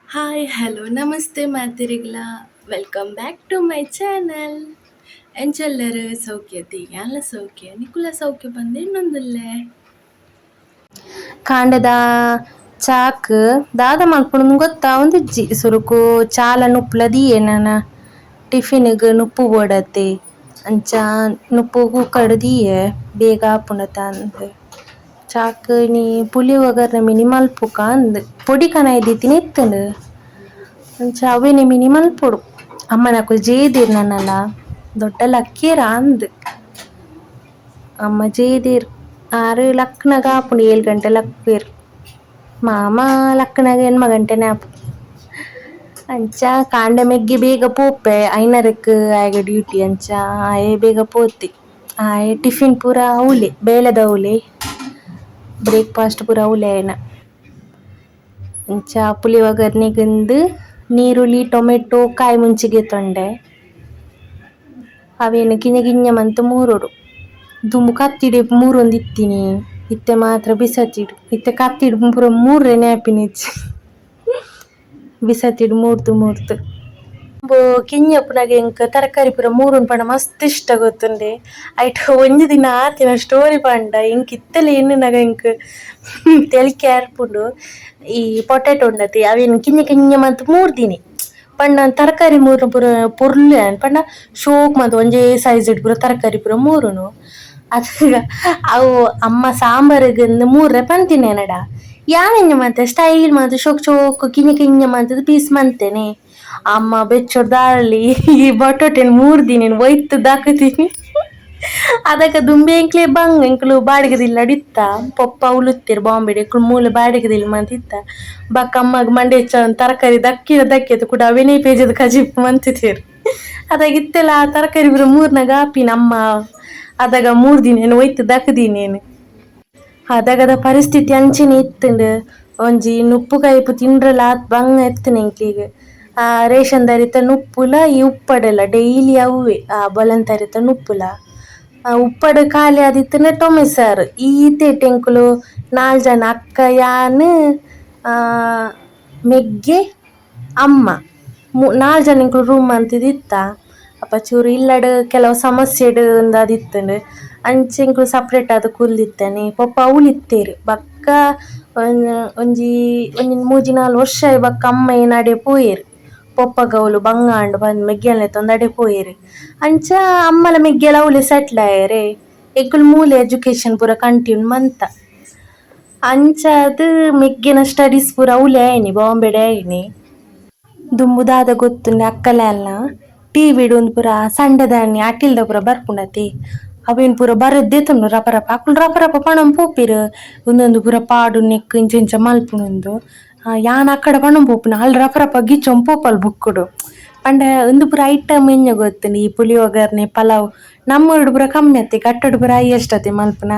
Hi hello ನಮಸ್ತೆ ಮಾತಿರಿಗ್ಲ welcome back to my channel. ಎಂಚೆಲ್ಲರು ಸೌಖ್ಯತಿ ಎಲ್ಲ ಸೌಖ್ಯ ನಿಕುಲ ಸೌಖ್ಯ ಬಂದು ಇನ್ನೊಂದುಲ್ಲೆ ಕಾಂಡದ ಚಾಕ್ ದಾದ ಮಲ್ಪುಂಡು ಗೊತ್ತಾ ಒಂದಿಜ್ಜಿ ಸುರುಕು ಚಾಲ ನುಪ್ಪುಲ ದಿಯೆನನ ಟಿಫಿನ್ಗ್ ನುಪ್ಪು ಬೋಡತ್ತೆ ಅಂಚ ನುಪ್ಪು ಕೂಕಡ್ ದಿಯೆ ಬೇಗ ಆಪುಂಡತ ಅಂದ್ ಚಾಕ್ ನೀ ಪುಲಿ ಒಗರ್ನ ಮಿನಿ ಮಲ್ಪುಕ ಅಂದ್ ಪೊಡಿ ಕನಾಯಿ ದೀತಿನ ಇತ್ತಂಡ್ ಅಂಚ ಅವೆನೆ ಮಿನಿ ಮಲ್ಪೊಡು ಅಮ್ಮನಕುಲು ಜೇದೀರ್ ನನ್ನಲ ದೊಡ್ಡ ಲಕ್ಕೇರ ಅಂದ್ ಅಮ್ಮ ಜೇದೀರ್ ಆರು ಲಕ್ನಗ ಆಪುಂಡು 7 ಗಂಟೆ ಲಕ್ವೆರ್ ಮಾಮ ಲಕ್ನಗ 8 ಗಂಟೆನೆ ಆಪುಂಡು ಅಂಚ ಕಾಂಡೆ ಮೆಗ್ಗೆ ಬೇಗ ಪೋಪೆ ಐನರಕ್ ಆಯೆಗ್ ಡ್ಯೂಟಿ ಅಂಚ ಆಯೆ ಬೇಗ ಪೋತೆ ಆಯೆ ಟಿಫಿನ್ ಪೂರ ಅವ್ಲೆ ಬೇಲೆದ ಅವ್ಲೆ ಬ್ರೇಕ್‌ಫಾಸ್ಟ್ ಪೂರ ಅವ್ಲೆ ಆಯ್ನ ಅಂಚ ಪುಲಿ ಒಗರ್ನೆಗೊಂದು ನೀರುಳ್ಳಿ ಟೊಮೆಟೊ ಕಾಯಿ ಮುಂಚಿಗೆ ತೊಂಡೆ ಅವೇನು ಕಿಂಜ ಕಿಂಜ ಮಂತ್ ಮೂರೊಡು ದುಂಬು ಕತ್ತಿಡೆ ಮೂರೊಂದು ಇತ್ತಿನಿ ಇತ್ತೆ ಮಾತ್ರ ಬಿಸತಿಡು ಇತ್ತೆ ಕತ್ತಿಡು ಪೂರ ಮೂರ್ರೆ ನ್ಯಾಪಿನಿಚ್ಚಿ ಬಿಸತಿಡು ಮೂರ್ತು ಬೋ ಕಿಂಜಪ್ಪುನಗ ಎಂಕ್ ತರಕಾರಿ ಪೂರ ಮೂರುನ್ ಪಂಡ ಮಸ್ತ್ ಇಷ್ಟ ಗೊತ್ತುಂಡೆ ಐಟ್ ಒಂಜಿ ದಿನ ಆತಿನ ಸ್ಟೋರಿ ಪಂಡ ಎಂಕ್ ಇತ್ತೆಲೆ ಎನ್ನುನಗ ಎಂಕ್ ತೆಲಿಕೆ ಆರ್ಪುಂಡು ಈ ಪೊಟೇಟೊ ಉಂಡತೆ ಅವೇನು ಕಿಂಜ ಕಿಂಜ ಮಂತ್ ಮೂರ್ ದಿನೆ ಪಂಡ ತರಕಾರಿ ಮೂರು ಪೂರ ಪೊರ್ಲು ಪಂಡ ಶೋಕ್ ಮಂತ್ ಒಂಜೇ ಸೈಜ್ಡ್ ಪೂರ ತರಕಾರಿ ಪೂರ ಮೂರುನು ಅದಾಗ ಅವು ಅಮ್ಮ ಸಾಂಬಾರ್ಗ್ ಮೂರ್ರೆ ಪಂತಿನೇನಡ ಯಾನೆಂಜ ಮಂತೆ ಸ್ಟೈಲ್ ಮಂತ್ ಶೋಕ್ ಶೋಕ್ ಕಿಂಜ ಕಿಂಜ ಮಂತುದು ಪೀಸ್ ಮಂತೆನೆ ಅಮ್ಮ ಬೆಚ್ಚೊಡ್ ದಾರ್ಲಿ ಈ ಬಟಾಟೆನ್ 3 ದಿನ ಒಯ್ತು ದಾಕುದಿನಿ ಅದಕ್ಕ ದುಂಬೆ ಎಂಕ್ಲೆ ಬಂಗ್ ಎಂಕ್ಲು ಬಾಡಿಗೆದಿಲ್ಲಡ್ ಇತ್ತ ಪೊಪ್ಪ ಉಲುತ್ತೆರ್ ಬಾಂಬೆಡ್ ಎಂಕ್ಲು ಮೂಲು ಬಾಡಿಗೆದಿಲ್ ಮಂತ್ ಇತ್ತ ಬಕ್ಕ ಅಮ್ಮಗ್ ಮಂಡೆಚ್ಚ ತರಕಾರಿ ದಕ್ಕಿದ ಕೂಡ ಅವೆನೇ ಪೇಜದ ಕಜಿಪ್ ಮಂತಿದೆರ್ ಅದಾಗ ಇತ್ತೆಲ ತರಕಾರಿ ಪೂರ ಮೂರ್ನಗ ಆಪಿನ ಅಮ್ಮ ಅದಾಗ 3 ದಿನ ಒಯ್ತು ದಕುದಿನೇನು ಅದಗದ ಪರಿಸ್ಥಿತಿ ಅಂಚೆನೆ ಇತ್ತುಂಡು ಒಂಜಿ ನುಪ್ಪು ಕೈಪು ತಿಂಡ್ರಲ ಆತ್ ಬಂಗ ಎತ್ತುನ ಎಂಕ್ಲಿಗ್ ರೇಷನ್ ದರಿತ ನುಪ್ಪುಲ ಈ ಉಪ್ಪಡೆಲ ಡೈಲಿ ಅವ್ವೆ ಬೊಲಂತರಿತ ನುಪ್ಪುಲ ಉಪ್ಪಡ್ ಖಾಲಿ ಆದಿತ್ತಂಡ ಟೊಮೆಸಾರು ಈ ತೇಟ್ ಎಂಕುಲು 4 ಜನ ಅಕ್ಕ ಯಾನ್ ಮೆಗ್ಗೆ ಅಮ್ಮ 4 ಜನ ಎಂಕುಲು ರೂಮ್ ಮಂತಿದ್ ಇತ್ತ ಅಪ್ಪ ಚೂರು ಇಲ್ಲಡ್ ಕೆಲವು ಸಮಸ್ಯೆಡ್ ದಾದಿತ್ತಂಡ್ ಅಂಚೆ ಎಂಕುಲು ಸಪ್ರೇಟ್ ಆದ್ ಕುಲ್ದಿತ್ತನೆ ಪೊಪ್ಪ ಅವ್ಲಿತ್ತೇರ್ ಬಕ್ಕ ಒಂಜಿ 3-4 ವರ್ಷ ಬಕ್ಕ ಅಮ್ಮ ಅಡೆ ಪೋಯೆರ್ ಪೊಪ್ಪಗ ಅವ್ಲು ಬಂಗಾಂಡ್ ಬಂದ್ ಮೆಗ್ಗಿಯನ್ಲೆತ್ತೊಂದು ಅಡೆ ಪೋಯೆರ್ ಅಂಚ ಅಮ್ಮಲ ಮೆಗ್ಗಿಯಲ ಅವ್ಲೆ ಸೆಟ್ಲ್ ಆಯೆರೆ ಎಂಕುಲು ಮೂಲೆ ಎಜುಕೇಶನ್ ಪೂರ ಕಂಟಿನ್ಯೂ ಮಂತ ಅಂಚ ಅದ್ ಮೆಗ್ಗಿನ ಸ್ಟಡೀಸ್ ಪೂರ ಅವ್ಲೆ ಆಯ್ನಿ ಬಾಂಬೆಡೆ ಆಯ್ನಿ ದುಂಬು ದಾದ ಗೊತ್ತುಂಡೆ ಅಕ್ಕಲೆಲ್ಲ ಟಿವಿಡ್ ಒಂದ್ ಪೂರ ಸಂಡೆದಾನಿ ಅಟಿಲ್ದ ಪೂರ ಬರ್ಪುಂಡತೆ ಅವೇನ್ ಪೂರ ಬರದ್ದೇತುಂಡು ರಪ ರಪ ಅಕುಲು ರಪ ರಪ ಪಣಂ ಪೋಪೆರ್ ಒಂದೊಂದು ಪೂರ ಪಾಡು ನೆಕ್ ಇಂಚ ಇಂಚ ಮಲ್ಪುನೊಂದು ಯಾನ್ ಅಕ್ಕಡ ಪಣಂ ಪೋಪುನ ಅಲ್ ರಪ ರಪ ಗಿಚ್ಚೊಂದು ಪೋಪಲ್ ಬುಕ್ಕುಡು ಪಂಡ ಉಂದು ಪೂರ ಐಟಮ್ ಎಂಜ ಗೊತ್ತುಂಡು ಈ ಪುಲಿ ಒಗರ್ನೆ ಪಲಾವ್ ನಮ್ಮೂರುಡು ಪೂರ ಕಮ್ಮಿ ಅತ್ತೆ ಕಟ್ಟಡ್ ಪೂರ ಹೈಯೆಸ್ಟ್ ಅತೆ ಮಲ್ಪುನ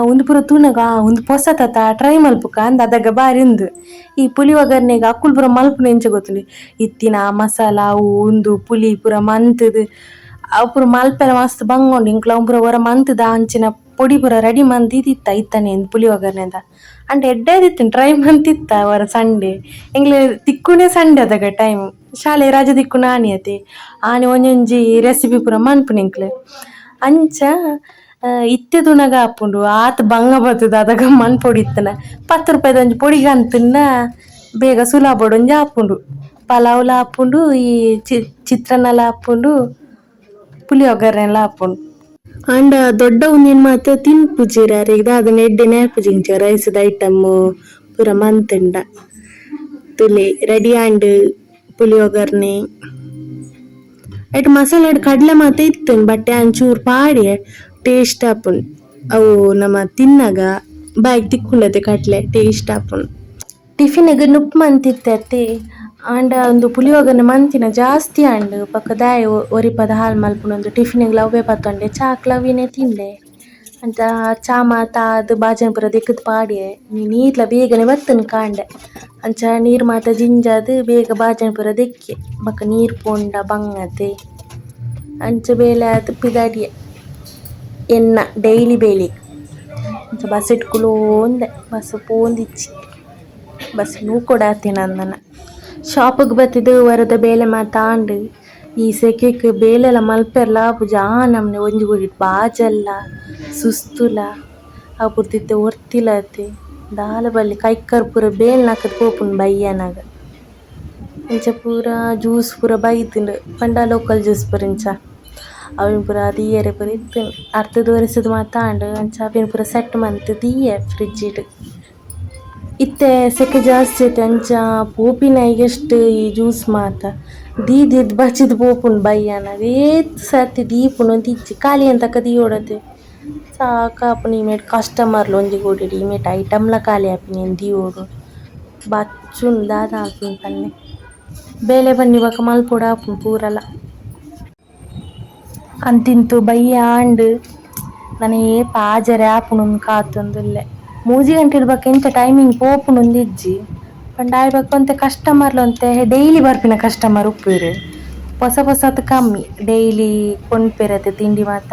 ಉಂದು ಪೂರ ತೂನಗ ಉಂದು ಪೊಸತತ ಟ್ರೈ ಮಲ್ಪುಕ ಅಂದ್ ಅದಾಗ ಬಾರಿ ಉಂದು ಈ ಪುಲಿ ಒಗರ್ನೆಗ್ ಅಕುಲು ಪೂರ ಮಲ್ಪುನ ಎಂಚ ಗೊತ್ತುಂಡು ಇತ್ತಿನ ಮಸಾಲ ಅವು ಉಂದು ಪುಲಿ ಪೂರ ಮಂತುದು ಅವು ಪೂರ ಮಲ್ಪೆರೆ ಮಸ್ತ್ ಬಂಗೊಂಡು ಎಂಕ್ಲು ಅವು ಪೂರ ಒರ ಮಂತುದ ಅಂಚಿನ ಪೊಡಿ ಪೂರ ರೆಡಿ ಮಂತ್ ಇತ್ತಿತ್ತ ಇತ್ತನೆ ಪುಲಿ ಒಗರ್ನೆದ ಅಂಡ್ ಎಡ್ಡೆ ದಿತ್ತಿನ ಟ್ರೈ ಮಂತಿತ್ತ ಅವರ ಸಂಡೆ ಎಂಗ್ಲೆ ತಿಕ್ಕುನೆ ಸಂಡೆ ಅದಾಗ ಟೈಮ್ ಶಾಲೆ ರಜೆ ದಿಕ್ಕುನ ಆನಿಯತೆ ಆನೆ ಒಂಜೊಂಜಿ ರೆಸಿಪಿ ಪೂರ ಮನ್ಪುನ ಎಂಕ್ಲೆ ಅಂಚ ಇತ್ತೆ ತುನಗ ಆಪುಂಡು ಆತ್ ಬಂಗ ಬತ್ತುದು ಅದಾಗ ಮನ್ಪೊಡಿತ್ತನ 10 ರೂಪಾಯಿದ ಒಂಜಿ ಪೊಡಿಗೆ ಅಂತನ್ನ ಬೇಗ ಸುಲಭಡ್ ಒಂಜಿ ಆಪುಂಡು ಪಲಾವ್ಲ ಆಪುಂಡು ಈ ಚಿತ್ರಾನ್ನಲ ಆಪುಂಡು ಪುಲಿ ಒಗರ್ನೆಲ ಆಪುಂಡು ಅಂಡ ದೊಡ್ಡ ಉಂದಿನ ಮಾತ ತಿನ್ಪುಜಿರಾರೆ ದಾದ ಎಡ್ಡೆ ನೇರ್ಪುಜಿಂಚ ರೈಸ್ದ ಐಟಮ್ ಪೂರ ಮಂತುಂಡ ತುಲೆ ರೆಡಿ ಆಂಡ್ ಪುಲಿ ಒಗರ್ನೆ ಐಟ್ ಮಸಾಲೆಡ್ ಕಡ್ಲೆ ಮಾತ ಇತ್ತುಂಡು ಬಟ್ ಅಂಚೂರು ಪಾಡ್ಯೆ ಟೇಸ್ಟ್ ಆಪುಂಡು ಅವು ನಮ ತಿನ್ನಗ ಬಾಯಿಗ್ ತಿಕ್ಕುಂಡತೆ ಕಡ್ಲೆ ಟೇಸ್ಟ್ ಆಪುಂಡು ಟಿಫಿನ್ಗ್ ನುಪ್ಪು ಮಂತಿತ್ತತೆ ಆಂಡ ಒಂದು ಪುಲಿ ಒಗರ್ನೆ ಮಂತಿನ ಜಾಸ್ತಿ ಆಂಡ್ ಬೊಕ ದಾಯೆ ಒರಿಪದ ಹಾಲ್ ಮಲ್ಪುನೊಂದು ಟಿಫಿನ್ಗ್ಲ ಅವ್ವೆ ಪತ್ತೊಂಡೆ ಚಾಕ್ಲ ಅವಿನೆ ತಿಂಡೆ ಅಂಚ ಚಾ ಮಾತ ಆದ್ ಬಾಜಾನ್ ಪೂರ ದೆಕ್ಕುದು ಪಾಡ್ಯೆ ನೀರ್ಲ ಬೇಗನೆ ಬತ್ತುಂಡು ಕಾಂಡೆ ಅಂಚ ನೀರ್ ಮಾತ ಜಿಂಜಾದ್ ಬೇಗ ಬಾಜಾನ್ ಪೂರ ದೆಕ್ಕೆ ಬೊಕ ನೀರ್ ಪೋಂಡ ಬಂಗತೆ ಅಂಚ ಬೇಲೆ ಆದ್ ಪಿದಾಡಿಯೆ ಎನ್ನ ಡೈಲಿ ಬೇಲಿ ಅಂಚ ಬಸ್ ಇಟ್ಕುಲೋಂದೆ ಬಸ್ ಪೋಂದಿಚ್ಚಿ ಬಸ್ ನೂಕೊಡಾತೆ ನಂದನ ಶಾಪಿಗೆ ಬತ್ತಿದ್ದು ವರದ ಬೇಲೆ ಮಾತಾಂಡು ಈ ಸೆಕೆಗೆ ಬೇಲೆಲ್ಲ ಮಲ್ಪೆರ್ಲ ಪೂಜ ನಮ್ನೆ ಒಂಜಿ ಕೂಡಿಟ್ಟು ಬಾಜಲ್ಲ ಸುಸ್ತುಲ ಆ ಪುರ್ತಿತ್ತೆ ಒರ್ತಿಲತೆ ದಾಲ ಬಲ್ಲಿ ಕೈಕರ್ ಪೂರ ಬೇಲ್ ನಾಕದ್ ಪೋಪುಂಡು ಬಯ್ಯನಾಗ ಇಂಚ ಪೂರ ಜ್ಯೂಸ್ ಪೂರ ಬೈತುಂಡು ಪಂಡ ಲೋಕಲ್ ಜ್ಯೂಸ್ ಪೂರ ಇಂಚ ಅವಿನ ಪೂರ ದಿಯರೆ ಪೂರ ಇತ್ತು ಅರ್ಧದ ಒರೆಸದು ಮಾತಾಂಡು ಅಂಚ ಅವಿನ ಪೂರ ಸೆಟ್ ಮಂತ್ ದಿಯೆ ಫ್ರಿಜ್ಜಿಡ್ ಇತ್ತೆ ಸೆಕೆ ಜಾಸ್ತಿ ಐತೆ ಅಂಚ ಪೋಪಿನ ಈಗೆಷ್ಟು ಈ ಜ್ಯೂಸ್ ಮಾತ ದೀದಿದ್ದು ಬಚ್ಚಿದ್ ಪೋಪುಂಡು ಬಯ್ಯನಾಗ ಏತ್ ಸರ್ತಿ ದೀಪುನು ದಿಚ್ಚಿ ಖಾಲಿ ಅಂತಕ ದೀವೊಡತೆ ಸಾಕಾಪುನ ಇಮೇಟ್ ಕಸ್ಟಮರ್ಲು ಒಂಜಿ ಕೂಡಿಡು ಇಮೇಟ್ ಐಟಮ್ಲ ಖಾಲಿ ಆಪಿನ ದೀವೋಡು ಬಚ್ಚುಂಡು ದಾದ ಆಪಿನ ಪನ್ನೆ ಬೇಲೆ ಬನ್ನಿ ಬಕ ಮಲ್ಪೊಡು ಆಪುಂಡು ಪೂರಲ ಅಂತಿಂತು ಬಯ್ಯ ಆಂಡ್ ನನಗೆ ಪಾಜರೆ ಆಪುನು ಕಾತೊಂದುಲ್ಲೆ 3 ಗಂಟೆ ಇಡ್ಬೇಕು ಎಂತ ಟೈಮಿಂಗ್ ಪೋಪುನು ಒಂದಿಜ್ಜಿ ಪಂಡ ಆಯ್ಬೇಕು ಅಂತೆ ಕಸ್ಟಮರ್ಲು ಅಂತೆ ಡೈಲಿ ಬರ್ಪಿನ ಕಸ್ಟಮರ್ ಉಪ್ಪೇರು ಹೊಸ ಹೊಸತು ಕಮ್ಮಿ ಡೈಲಿ ಕೊಂಡ್ಪೇರತ್ತೆ ತಿಂಡಿ ಮಾತ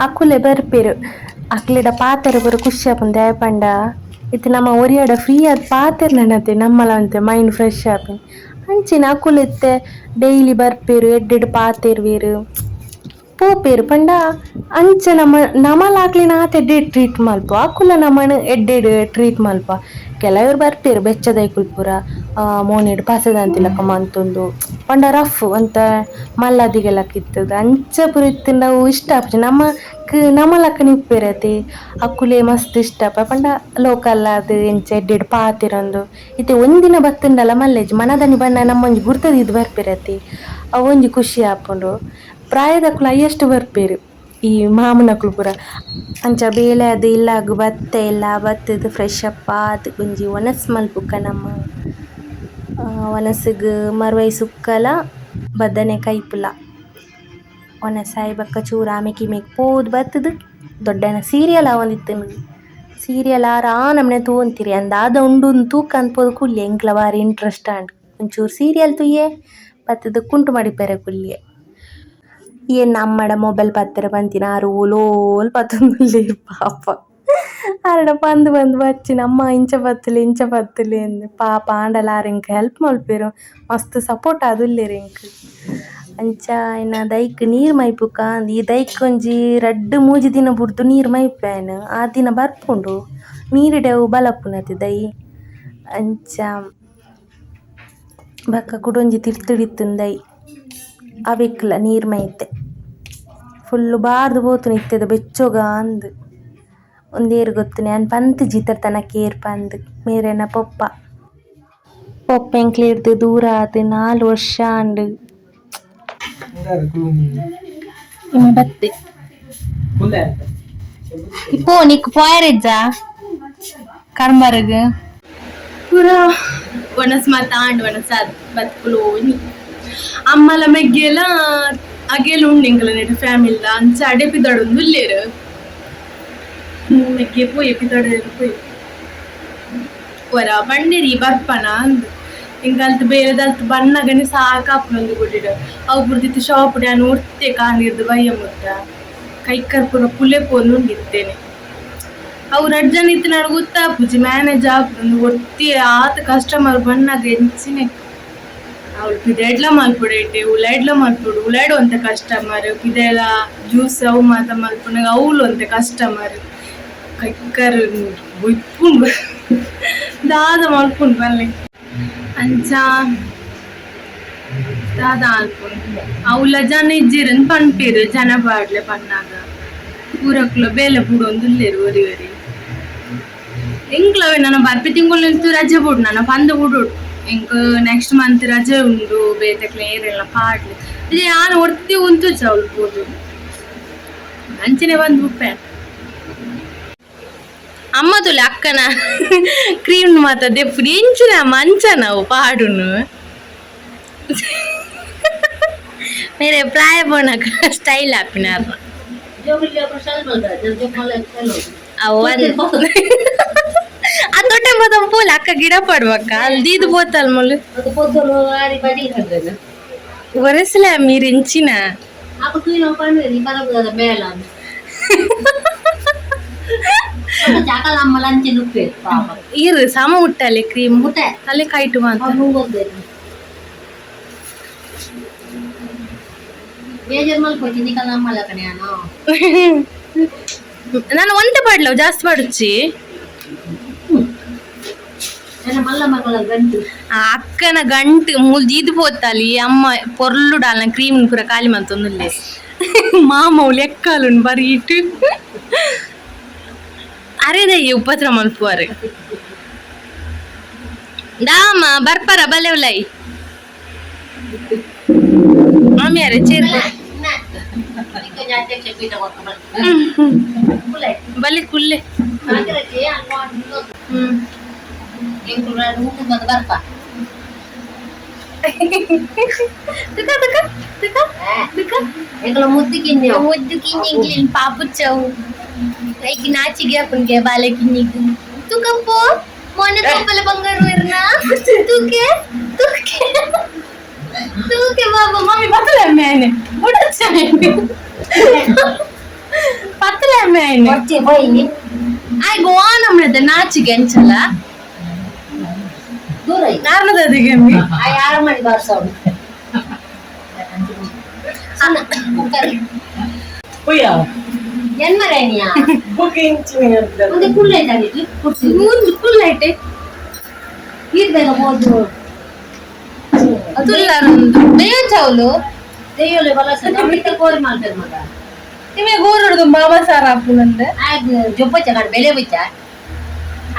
ಅಕ್ಕುಲೆ ಬರ್ಪೇರು ಅಕ್ಲೆಡ ಪಾತೆರೆ ಪೂರ ಖುಷಿ ಆಪುಂಡು ದಾಯ್ ಪಂಡ ಇತ್ತು ನಮ್ಮ ಒರಿಯಾಡ ಫ್ರೀ ಆದ ಪಾತೆರ್ಲನತೆ ನಮ್ಮಲ ಅಂತೆ ಮೈಂಡ್ ಫ್ರೆಶ್ ಆಪಿನ ಅಂಚಿನ ಅಕ್ಕುಲೆತ್ತೆ ಡೈಲಿ ಬರ್ಪೇರು ಎಡ್ಡೆಡ್ ಪಾತೆರ್ವೇರು ಪೋಪೇರು ಪಂಡ ಅಂಚ ನಮಲಾಕ್ಲಿನ ಆತ ಎಡ್ಡೆಡ್ ಟ್ರೀಟ್ ಮಲ್ಪ ಅಕ್ಕುಲ ನಮ್ಮನ ಎಡ್ಡೆಡ್ ಟ್ರೀಟ್ ಮಲ್ಪ ಕೆಲವರು ಬರ್ಪೇರು ಬೆಚ್ಚದೈಕುಲ್ ಪೂರ ಮೋನೆಡ್ ಪಾಸದಂತಿಲಕ ಮಂತೊಂದು ಪಂಡ ರಫ್ ಅಂತ ಮಲ್ಲದಿಗೆಲಕ ಇತ್ತದ ಅಂಚ ಪೂರ ಇತ್ತು ನಾವು ಇಷ್ಟ ಆಪುಜಿ ನಮಲಕ್ಕ ನಿಪ್ಪೇರತಿ ಅಕ್ಕುಲೆ ಮಸ್ತ್ ಇಷ್ಟ ಪಂಡ ಲೋಕಲ್ ಅದು ಎಂಚ ಎಡ್ಡೆಡ್ ಪಾತಿರೊಂದು ಇತ್ತೆ ಒಂದಿನ ಬತ್ತುಂಡಲ ಮಲ್ಲೆಜಿ ಮನದನಿ ಬಣ್ಣ ನಮ್ಮೊಂಜಿ ಗುರ್ತದಿದ್ದು ಬರ್ಪೇರತಿ ಅವೊಂಜಿ ಖುಷಿ ಆಪುಂಡು ಪ್ರಾಯದಕ್ಕುಲು ಹೈಯೆಸ್ಟ್ ಬರ್ಪೇರು ಈ ಮಾಮನಕ್ಲು ಪೂರ ಅಂಚ ಬೇಲೆ ಅದು ಇಲ್ಲಾಗು ಬತ್ತೆ ಎಲ್ಲ ಬತ್ತದು ಫ್ರೆಶ್ ಅಪ್ ಆದ್ ಒಂಜಿ ಒನಸ್ ಮಲ್ಪುಕ್ಕ ನಮ್ಮ ಒನಸ್ಗ್ ಮರ್ವೈ ಸುಕ್ಕಲ ಬದನೆಕಾಯಿ ಪುಲ ಒನಸಾಯಿ ಬಕ್ಕ ಚೂರು ಆಮೆಕ್ ಪೋದು ಬತ್ತದು ದೊಡ್ಡನ ಸೀರಿಯಲ್ ಆವೊಂದಿತ್ತು ಸೀರಿಯಲ್ ಆರ ನಮ್ಮನೆ ತೂಂತಿರಿ ಅಂದಾದ ಉಂಡು ತೂಕ ಅನ್ಪೋದು ಕುಲ್ಲೆ ಎಂಕ್ಲ ಬಾರಿ ಇಂಟ್ರೆಸ್ಟ್ ಆಂಡ್ ಒಂಚೂರು ಸೀರಿಯಲ್ ತುಯ್ಯೆ ಬತ್ತದು ಕುಂಟು ಮಾಡಿಪ್ಪೆರೆ ಕುಲ್ಲೆ ಏನ್ ನಮ್ಮಡ ಮೊಬೈಲ್ ಪತ್ತರ ಬಂತಿನ ಆರು ಓಲೋಲ್ ಪತ್ತೊಂದುಲ್ಲೆ ಪಾಪ ಆರಡ ಬಂದು ಬಚ್ಚಿನ ಅಮ್ಮ ಇಂಚ ಬತ್ತಲೆ ಎಂದು ಪಾಪ ಆಂಡಲ ಆರೆಂಕ್ ಹೆಲ್ಪ್ ಮಲ್ಪೇರು ಮಸ್ತ್ ಸಪೋರ್ಟ್ ಆದುಲ್ಲೇರು ಎಂಕ್ ಅಂಚ ಇನ್ನ ದೈಕ್ ನೀರು ಮೈಪುಕ ಈ ದೈಕ್ ಒಂಜಿ 2-3 ದಿನ ಬುಡ್ದು ನೀರು ಮೈಪೇನು ಆ ದಿನ ಬರ್ಪುಂಡು ನೀರಿಡೆವು ಬಲಪುನತಿ ದೈ ಅಂಚ ಬಕ್ಕ ಕುಡೊಂಜಿ ತಿರ್ತಿಡಿತ್ತುಂದು ದೈ ಅವೆಕ್ಲ ನೀರು ಮೈತೆ ಫುಲ್ಲು ಬಾರ್ದು ಪೋತು ನಿತ್ಯದ ಬೆಚ್ಚೋಗ ಅಂದು ಒಂದೇರು ಗೊತ್ತು ನಾನು ಪಂತ್ ಜೀತರ ತನಕ ಏರ್ ಪಂದ್ ಮೇರೆನ ಪೊಪ್ಪ ಎಂಕ್ಲ ಹಿಡ್ದು ದೂರ ಆದು 4 ವರ್ಷ ಅಂಡು ಬತ್ತೆ ಇಪ್ಪೋ ನಿಕ್ ಪೋಯರೆಜ್ಜ ಕರ್ಮರಗ್ ಪೂರ ಒನಸ್ ಮಾತಾಂಡ್ ಒನಸ್ ಬತ್ಕುಲು ಅಮ್ಮಲ ಮೆಗ್ಗೆಲ ಅಗೆಲ್ ಉಂಡು ಎಂಕಲ ನೆಟ್ ಫ್ಯಾಮಿಲಿದ ಅಂಚ ಅಡೆಪಿದಡೊಂದು ಇಲ್ಲೇರು ಮೆಗ್ಗೆ ಪೋಯಿ ಎಪಿದಡ ಪೋಯಿ ಹೊರ ಬಂಡೇರಿ ಬರ್ಪನ ಅಂದು ಎಂಕಲ್ತು ಬೇರೆದಲ್ತು ಬಣ್ಣಗನೆ ಸಾಕಾಪುನೊಂದು ಕೊಟ್ಟಿಡು ಅವು ಬುಡ್ದಿತ್ತು ಶಾಪ್ ನಾನು ಒರ್ತೆ ಕಾಣಿರ್ದು ಬಯ್ಯ ಮುಟ್ಟ ಕೈಕರ್ ಪೂರ ಪುಲೆ ಪೋನುಂಡಿತ್ತೇನೆ ಅವ್ರು 2 ಜನ ಇತ್ತು ನಾನು ಗೊತ್ತಾಪುಜಿ ಮ್ಯಾನೇಜ್ ಆಪುಂಡು ಒರ್ತಿ ಆತ ಕಸ್ಟಮರ್ ಬಣ್ಣಗ ಎಂಚಿನೆ ಅವಳು ಪಿದೆಡ್ಲ ಮಲ್ಪೊಡೈತೆ ಉಲಾಯ್ಡ್ಲ ಮಲ್ಪೊಡು ಉಲಾಯ್ಡು ಅಂತೆ ಕಸ್ಟಮರ್ ಪಿದೆಲ ಜ್ಯೂಸ್ ಅವು ಮಾತ ಮಲ್ಪೊನಾಗ ಅವಳು ಅಂತೆ ಕಸ್ಟಮರ್ ಕೈಕರ್ ಬೊಯ್ಪುಂಡು ದಾದ ಮಲ್ಪುಂಡು ಬಲ್ಲೆ ಅಂಚ ದಾದ ಆಲ್ಪುಂಡು ಅವಳ ಜನ ಇಜ್ಜಿರನ್ ಪಂಪೇರು ಜನ ಬಾಡ್ಲೆ ಪನ್ನಾಗ ಪೂರಕ್ಲ ಬೇಲೆ ಬುಡೊಂದುಲ್ಲೇರು ಒರಿ ಎಂಕ್ಲವೇ ನನ್ನ ಬರ್ಪಿ ತಿಂಗಳು ರಜೆ ಬುಡು ನನ್ನ ಪಂದ ಬುಡೋಡು ಎಂಕ್ ನೆಕ್ಸ್ಟ್ ಮಂತ್ ರಜೆ ಉಂಡು ಬೇತಕ್ಲೆ ಏರೆಲ್ಲ ಪಾಡ್ಲಿ ಇದು ಯಾರು ಒರ್ತಿ ಉಂಟು ಚೌಲ್ಬೋದು ಅಂಚನೆ ಬಂದು ಬುಪ್ಪೆ ಅಮ್ಮ ತುಲೆ ಅಕ್ಕನ ಕ್ರೀಮ್ ಮಾತ ದೆಪ್ಪುಡು ಎಂಚಿನ ಮಂಚ ನಾವು ಪಾಡುನು ಮೇರೆ ಪ್ರಾಯ ಬೋನಕ ಸ್ಟೈಲ್ ಹಾಪಿನಾರ ಅದೊಟ್ಟೆ ಬೋದ ಪೋಲ್ ಅಕ್ಕ ಗಿಡ ಪಡ್ಬೇಕ ಅಲ್ಲಿ ದೀದು ಬೋತಲ್ ಮೊಲ್ಲು ಒರೆಸ್ಲೆ ಮೀರ್ ಎಂಚಿನ ಚಾಕಲ್ ಅಮ್ಮ ಲಂಚ ನುಪ್ಪೆ ಪಾಪ ಇರು ಸಮ ಉಟ್ಟಲೆ ಕ್ರೀಮ್ ಮುಟ್ಟೆ ಅಲ್ಲೇ ಕೈಟು ಮಾತ್ರ ಬೇಜಾರು ಮಲ್ಕೋತಿ ನಿಕಲ್ ಅಮ್ಮಲ ಕಣೆ ನಾನು ನಾನು ಒಂದೇ ಪಾಡ್ಲವ್ ಜಾಸ್ತಿ ಪಾಡುಚ್ಚಿ ನನ್ನ ಮಲ್ಲ ಮಗಳ ಗಂಟು ಆ ಅಕ್ಕನ ಗಂಟು ಮುಲ್ಜಿದ್ పోతాలి ಅಮ್ಮ పొర్లు డాలన క్రీమ్ ಪೂರ ಖಾಲಿ ಮಂತೊಂದುಲ್ಲೆ ಮಾಮವು ಲೆಕ್ಕಲುನ್ ಬರೀ ಇಟ್ಟು ಅರೆದಯ್ಯ ಉಪದ್ರ ಮಲ್ಪುವಾರೆ ದಾಮ ಬರ್ಪರ ಬಲೆವ್ಲೈ ಮಾಮಿಯಾರೆ ಚೇರ್ ಬಲೆ ಕುಲ್ಲೆ ಬರ್ಪ ಮುದ್ದು ಕಿನ್ನಿ ಪಾಪು ಚೌ ಲೈಕ್ ನಾಚಿಗೆ ಅಪ್ಪನ್ಗೆ ಬಾಲೆ ಕಿನ್ನಿಗೆ ತುಕಪ್ಪು ಮೊನ್ನೆ ತಪ್ಪಲೆ ಬಂಗಾರು ಇರ್ನಾ ತೂಕೆ ತೂಕೆ ತೂಕೆ ಬಾಬಾ ಮಮ್ಮಿ ಪತ್ತಲೆ ಅಮ್ಮೇನೆ ಬುಡಚ್ಚನೆ ಪತ್ತಲೆ ಅಮ್ಮೇನೆ వచ్చే పోయి ಆಯ್ ಗೋವಾ ನಮ್ಮದ ನಾಚಿಗೆ ಅಂಚಲ್ಲ ದೂರ ಕಾರಣದದಿಗೆ ಆ ಯಾರ ಮಾಡಿ ಬಾರ್ಸೋಣ ಏನ್ ಮರೇನಿಯಾ ಮುಂದೆ ಕುಳ್ಳೈತೆ ಆಗಿತ್ತು ಕುರ್ಸಿ ಮುಂದೆ ಕುಳ್ಳೈತೆ ಇರ್ಬೇಕ ಹೋದ್ರು ತುಲ್ಲಾರೊಂದು ಬೇಯ ಚೌಲು ದೆಯ್ಯೋಲೆ ಬಲಸ ನಮ್ಮಿತ್ತ ಕೋರಿ ಮಾಡ್ತಾರೆ ಮಗ ನಿಮಗೆ ಗೋರೊಡ್ದು ಬಾಬಾ ಸಾರ್ ಹಾಪುನಂದೆ ಆಗ ಜೊಪ್ಪಚ್ಚ ಕಾಣ ಬೆಲೆ ಬಿಚ್ಚ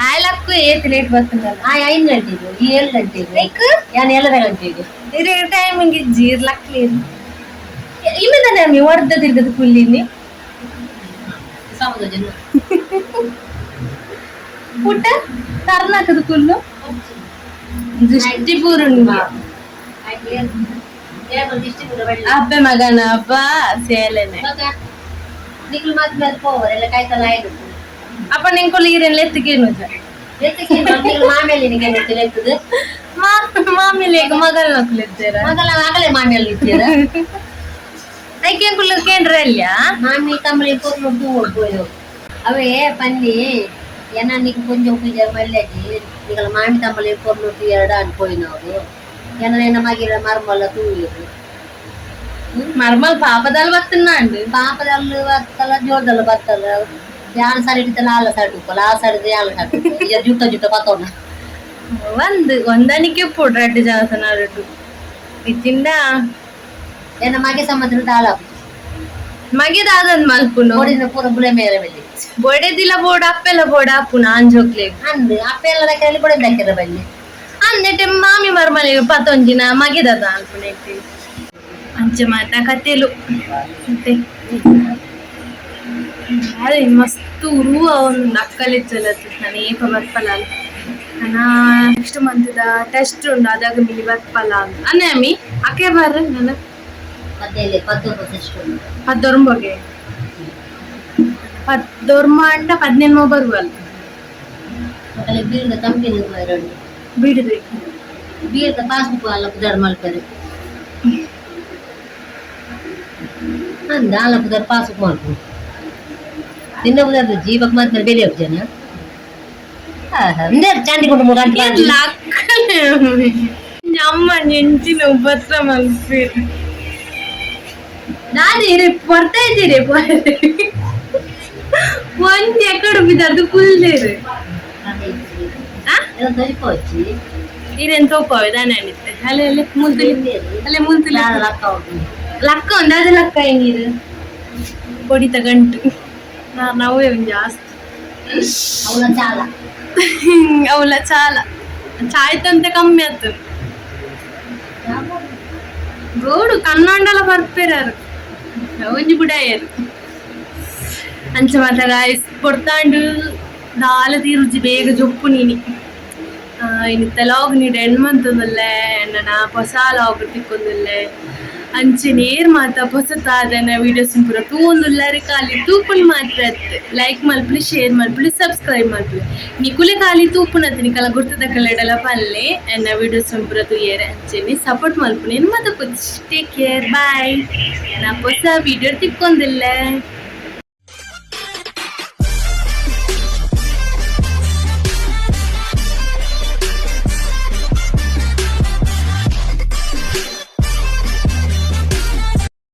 ಆಯ್ಲಕ್ಕು ಏತ್ ಲೇಟ್ ಬರ್ತದಲ್ಲ ಆ 5 ಗಂಟೆಗೆ ಈ 7 ಗಂಟೆಗೆ ಯಾನ್ 7 ಗಂಟೆಗೆ ಇದೇ ಟೈಮಿಂಗ್ ಜೀರ್ಲಕ್ಲಿ ಇಲ್ಲಿಂದ ನಮ್ಮಿ ಹೊಡೆದ ತಿರ್ಗದ ಕುಲ್ಲಿನಿ ಸಮುದ್ರ ಜನ ಪುಟ್ಟ ಕರ್ನಾಟಕದ ಕುಲ್ಲು ದೃಷ್ಟಿ ಪೂರ್ಣಿಮೆ ಅಬ್ಬೆ ಮಗನ ಹಬ್ಬ ಸೇಲೆನೆ ನಿಕ್ಲು ಮಾತ್ರ ಹೋಗೋರು ಎಲ್ಲ ಕಾಯ್ತಲ್ಲ ಆಯ್ತು ಅಪ್ಪ ನಿಂಗೆ ಕೊಲ್ಲಿ ಇರೇನು ಎತ್ತಿಗೇನು ಮಾಮೇಲಿ ನಿಮಗೆ ಎತ್ತದ ಮಾಮೇಲೆ ಈಗ ಮಗಲ್ ನಕ್ಲಿದ್ದೀರ ಮಗಲ ಆಗಲೇ ಮಾಮೇಲಿ ಇದ್ದೀರ ಐಕೆ ಕುಲ್ಲ ಕೇಂದ್ರ ಅಲ್ಯಾ ಮಾಮಿ ತಮ್ಮಳಿ ಕೊಟ್ಟು ಹೋಗ್ಬೋದು ಅವೇ ಪನ್ನಿ ಏನ నీకు కొంచెం పూజ మళ్ళీ నీకు మామి తమ్మలు పొర్లు తీయడా అనిపోయినావు ఏనైనా మగిర మర్మల్ల తూయరు మర్మల్ పాపదాలు వస్తున్నా అండి పాపదాలు వత్తల జోడలు బత్తల ಯಾನ್ ಸರಿ ಇಡ್ತಲ್ಲ ಆಲ ಸಡುಕಲ್ಲ ಆ ಸಡಿದೆ ಆಲ ಸಡುಕು ಈಗ ಜುಟ್ಟ ಪತ್ತೋಣ ಒಂದನಿಕೆ ಪುಡ್ರಡ್ಡು ಜಾಸನಾರಟ್ಟು ಇಚ್ಚಿಂದ ಏನ ಮಗೆ ಸಂಬಂಧ ದಾಲ ಮಗೆದಾದನ್ ಮಲ್ಪುನು ಬೋಡಿನ ಪೂರ ಬುಲೆ ಮೇಲೆ ಬೆಲ್ಲಿ ಬೊಡೆದಿಲ್ಲ ಬೋಡ ಅಪ್ಪೆಲ್ಲ ಬೋಡ ಅಪ್ಪುನ ಅಂಜೋಕ್ಲೆ ಅಂದ್ ಅಪ್ಪೆಲ್ಲ ಕೈಲಿ ಬೊಡೆ ಹಾಕಿರ ಬಲ್ಲಿ ಅಂದೆಟೆ ಮಾಮಿ ಮರ್ಮಲಿಗೆ ಪತ್ತೊಂಜಿನ ಮಗೆದಾದ ಅನ್ಪುನೆಟ್ಟಿ ಅಂಚೆ ಮಾತಾ ಕತೆಲು ಮತ್ತೆ ಅದೇ ಮಸ್ತು ಉರುವ ಒಂದು ಅಕ್ಕಲಿಚ್ಚಲತ್ತು ನಾನು ಏಪ ಬರ್ಪಲ್ಲ ನಾನು ನೆಕ್ಸ್ಟ್ ಮಂತ್ದ ಟೆಸ್ಟ್ ಉಂಡು ಅದಾಗ ಮಿನಿ ಬರ್ಪಲ್ಲ ಅಂತ ಅನ್ನೆ ಅಮ್ಮಿ ಅಕ್ಕೆ ಬರ್ರಿ ನಾನು ಮಧ್ಯೆ 14 ಪದ್ದೋರ್ಮ ಅಂಡ 17 ಬರುವಲ್ಲ ಬೀಳ್ದ ಕಂಪನಿ ಬಿಡಿದ್ರಿ ಬೀಳ್ದ ಪಾಸ್ಬುಕ್ ಅಲ್ಲ ಪುದರ್ ಮಲ್ಪರಿ ಅಂದ ಅಲ್ಲ ಪುದರ್ ಪಾಸ್ಬುಕ್ ಮಾಡ್ಕೊ ತಿನ್ನ ಪುದರ್ ಜೀವಕ್ ಮಾತ್ರ ಬೆಲೆ ಜನ ಚಾಂಡಿಕೊಂಡು ಮೂರು ಅಮ್ಮ ನೆಂಚಿನ ಉಪತ್ರ ಮಲ್ಪೇರಿ ನಾನು ಬರ್ತಾ ಇದ್ದೀರಿ ಒಂದ್ ಎಕಡೆ ಬಿದ್ದು ಕುಲ್ದೇರಿ ಇದೇನ್ ತೋಪವೆ ದಾನೆ ಅನಿತ್ತೆ ಅಲ್ಲೇ ಮುಂತಲಿ ಅಲ್ಲೇ ಮುಂತಲಿ ಲಕ್ಕ ಒಂದು ಅದು ಲಕ್ಕ ಹೆಂಗಿರು పొడి తగంటు నవ్వే జాస్తి ಅವಳ ಚಾಲ ಚಾಯ್ತಂತೆ ಕಮ್ಮಿ ಆಯ್ತು ಗೋಡು ಕನ್ನಡಲ ಬರ್ಪೇರಾರು ಒಂಜಿ ಬುಡಾಯರು ಅಂಚ ಮಾತ ಗಾಯ್ಸ್ ಕೊಡ್ತಾಂಡು ದಾಲ ತೀರುಜಿ ಬೇಗ ಜೊಪ್ಪು ನೀನಿ ಇನ್ನು ಲಾಗ್ ನೀಡು ಹೆಣ್ಮಂತದಲ್ಲೇ ನನ್ನ ಹೊಸ ಲಾಗ್ ತಿಕ್ಕೊಂದಲ್ಲೇ ಅಂಚೆ ನೇರ್ ಮಾತ ಹೊಸತಾದನ ವಿಡಿಯೋಸ್ ಪೂರ ತೂಂದುಲ್ಲಾರೆ ಖಾಲಿ ತೂಪುನ್ ಮಾತ್ರ ಲೈಕ್ ಮಲ್ಪಲಿ ಶೇರ್ ಮಲ್ಪಲಿ ಸಬ್ಸ್ಕ್ರೈಬ್ ಮಲ್ಪಲಿ ನಿಕುಲೆ ಖಾಲಿ ತೂಪುನತ್ ನಿಕಲ ಗುರ್ತದ ಕಲೆಡಲ ಪಲ್ಲೆ ಎನ್ನ ವಿಡಿಯೋಸ್ ಪೂರ ತೂಯರೆ ಅಂಚೆನಿ ಸಪೋರ್ಟ್ ಮಲ್ಪುನೇನು ಮತ್ತೆ ಟೇಕ್ ಕೇರ್ ಬಾಯ್ ನಾ ಹೊಸ ವಿಡಿಯೋ ತಿಕ್ಕೊಂದಿಲ್ಲ